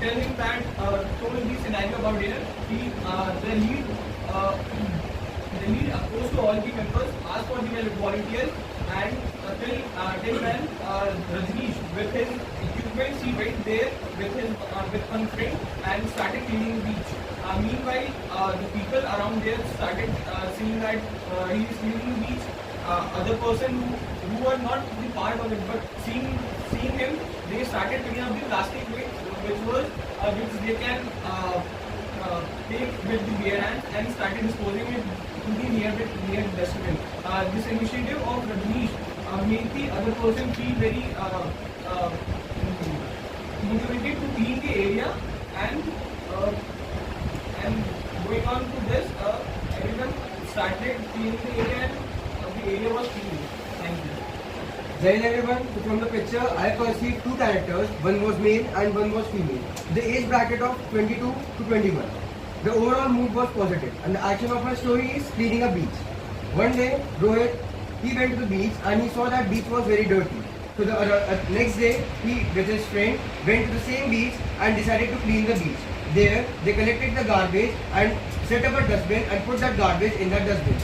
tell him that told the scenario about dinner. The lead approached to all the members, asked for the volunteers, and till when Rajneesh with his equipment, he went there with one friend and started cleaning the beach. Meanwhile, the people around there started seeing that he is cleaning the beach. Other person who were not the part of it, but seeing him, they started picking up the plastic waste, which they can take with the bare hands and started disposing it to the near dustbin. This initiative of Rajneesh made the other person feel very motivated to clean the area, and going on to this, everyone started cleaning the area, and the area was clean. Thank you. Jai Hind everyone. So from the picture, I perceived two characters. One was male and one was female. The age bracket of 22 to 21. The overall mood was positive, and the action of my story is cleaning a beach. One day, Rohit, he went to the beach and he saw that beach was very dirty. So the next day, he with his friend went to the same beach and decided to clean the beach. There, they collected the garbage and set up a dustbin and put that garbage in that dustbin.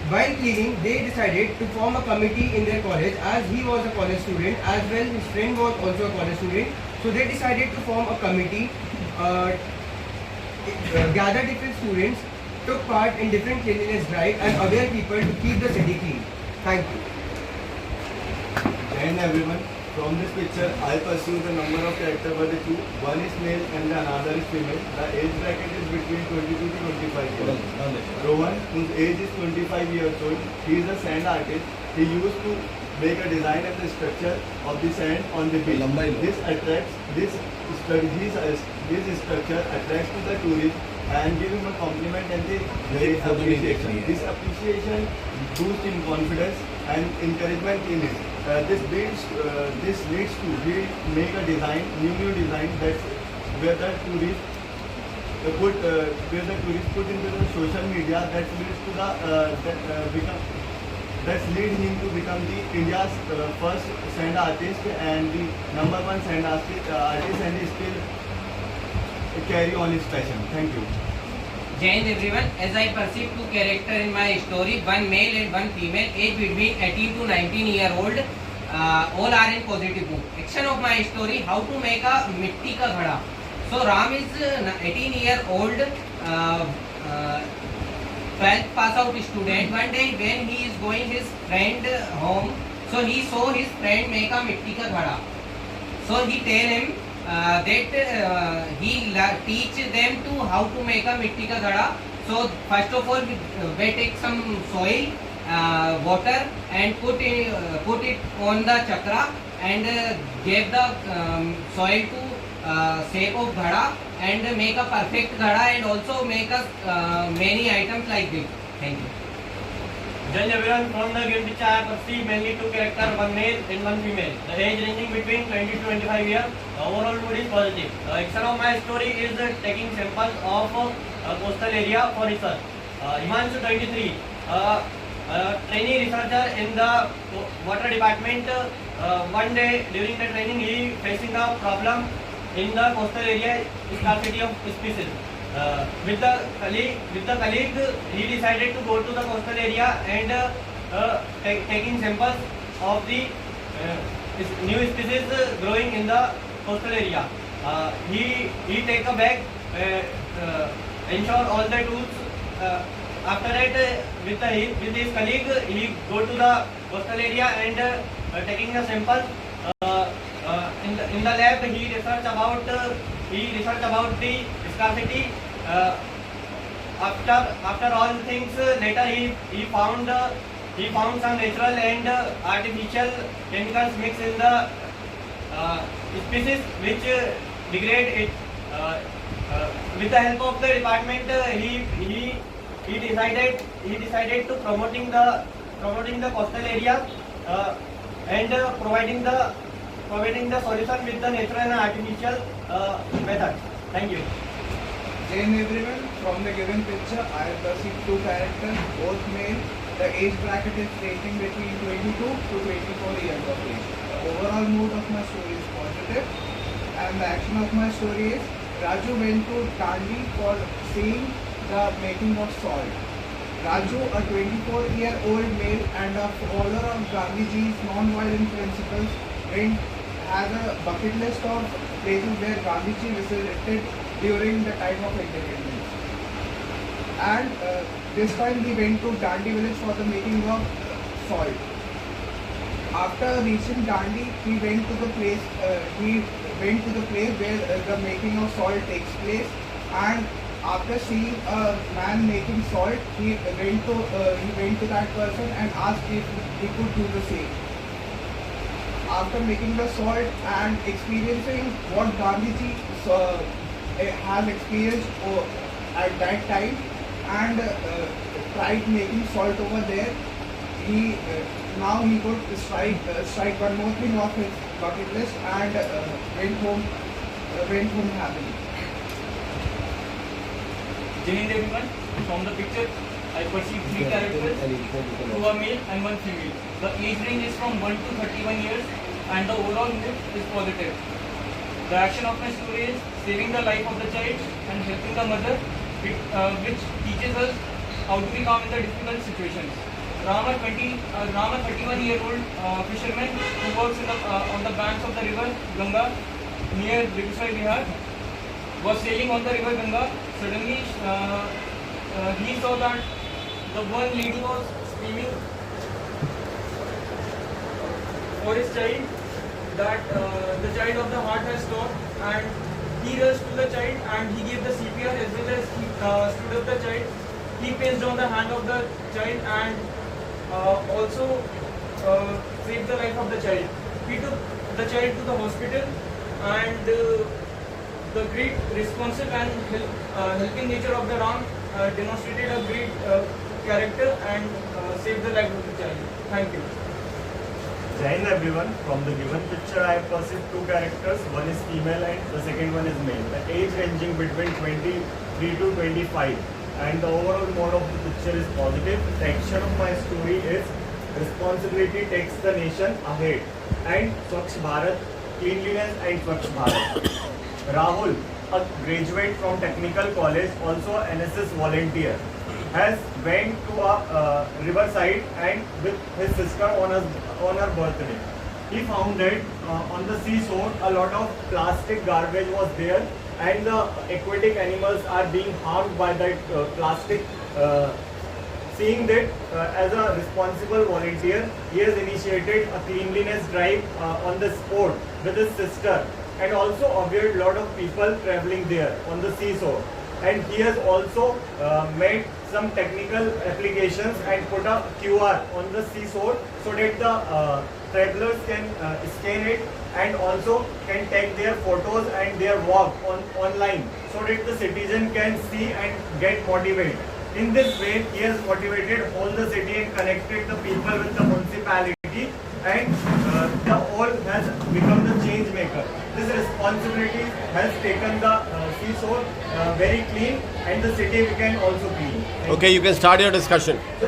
While cleaning, they decided to form a committee in their college, as he was a college student, as well his friend was also a college student. So they decided to form a committee, gather different students, took part in different cleanliness drive and aware people to keep the city clean. Thank you. And everyone, from this picture, I perceive the number of characters were the two. One is male and the another is female. The age bracket is between 22 to 25 years. Rohan, whose age is 25 years old, he is a sand artist. He used to make a design of the structure of the sand on the beach. This structure attracts to the tourist and give him a compliment and the very appreciation. This appreciation boosts in confidence and encouragement in it. This leads to he make a design, new design where the tourist put into the social media, that leads to that leads him to become the India's first sand artist and the #1 sand artist, and he still carry on his passion. Thank you. Jai Hind everyone. As I perceive two characters in my story, one male and one female, age between 18 to 19-year-old. All are in positive mood. Action of my story: how to make a mitti ka ghada. So Ram is 18-year-old, 12th pass out student. One day when he is going his friend home, so he saw his friend make a mitti ka ghada. So he tell him that he teach them to how to make a mitti ka ghada. So first of all, we take some soil, water, and put it on the chakra and give the soil to shape of ghada and make a perfect ghada, and also make us many items like this. Thank you. Judge everyone, from the given picture I perceive mainly two characters, one male and one female. The age ranging between 20 to 25 years. The overall mood is positive. The action of my story is taking samples of coastal area for research. Himanshu 23, trainee researcher in the water department. One day during the training he facing a problem in the coastal area, scarcity of species. With the colleague, he decided to go to the coastal area and taking samples of the new species growing in the coastal area. He take a bag, ensure all the tools. After that, with his colleague, he go to the coastal area and taking the samples. In the lab, he research about the scarcity. After all things, later he found some natural and artificial chemicals mixed in the species which degrade it. With the help of the department, he decided to promoting the coastal area and providing the solution with the natural and artificial method. Thank you. Jai Hind everyone. From the given picture, I perceive two characters, both male. The age bracket is ranging between 22 to 24 years of age. The overall mood of my story is positive, and the action of my story is Raju went to Dandi for seeing the making of salt. Raju, a 24-year-old male and a follower of Gandhiji's non-violent principles, has a bucket list of places where Gandhiji visited during the time of independence. And this time he went to Dandi village for the making of salt. After reaching Dandi, he went to the place. Where the making of salt takes place, and after seeing a man making salt, he went to that person and asked if he could do the same. After making the salt and experiencing what Gandhiji has experienced at that time, and tried making salt over there, now he could strike one more thing off his bucket list and went home happily. Jai Hind everyone. From the picture, I perceive three characters, two are male and one female. The age range is from 1 to 31 years and the overall mood is positive. The action of my story is saving the life of the child and helping the mother, which teaches us how to be calm in the difficult situations. Rama, 31-year-old fisherman who works on the banks of the river Ganga near Begusai, Bihar, was sailing on the river Ganga. Suddenly, he saw that the one lady was screaming for his child, that the child of the heart has stopped, and he rushed to the child and he gave the CPR as well as he stood up the child. He placed on the hand of the child and also saved the life of the child. He took the child to the hospital, and the great responsive and helping nature of the Ram demonstrated a great character and saved the life of the child. Thank you. Jai Hind everyone. From the given picture, I have perceived two characters. One is female and the second one is male. The age ranging between 23 to 25. And the overall mode of the picture is positive. The action of my story is responsibility takes the nation ahead, and Swachh Bharat, cleanliness and Swachh Bharat. Rahul, a graduate from technical college, also NSS volunteer, has went to a riverside and with his sister on her birthday. He found that on the seashore a lot of plastic garbage was there, and the aquatic animals are being harmed by that plastic. Seeing that, as a responsible volunteer, he has initiated a cleanliness drive on the spot with his sister, and also observed a lot of people traveling there on the seashore. And he has also made some technical applications and put a QR on the seashore so that the travelers can scan it and also can take their photos and their walk online so that the citizen can see and get motivated. In this way, he has motivated all the city and connected the people with the municipality, and the all has become the change maker. This responsibility has taken the seashore very clean, and the city we can also clean. Okay, you can start your discussion. So,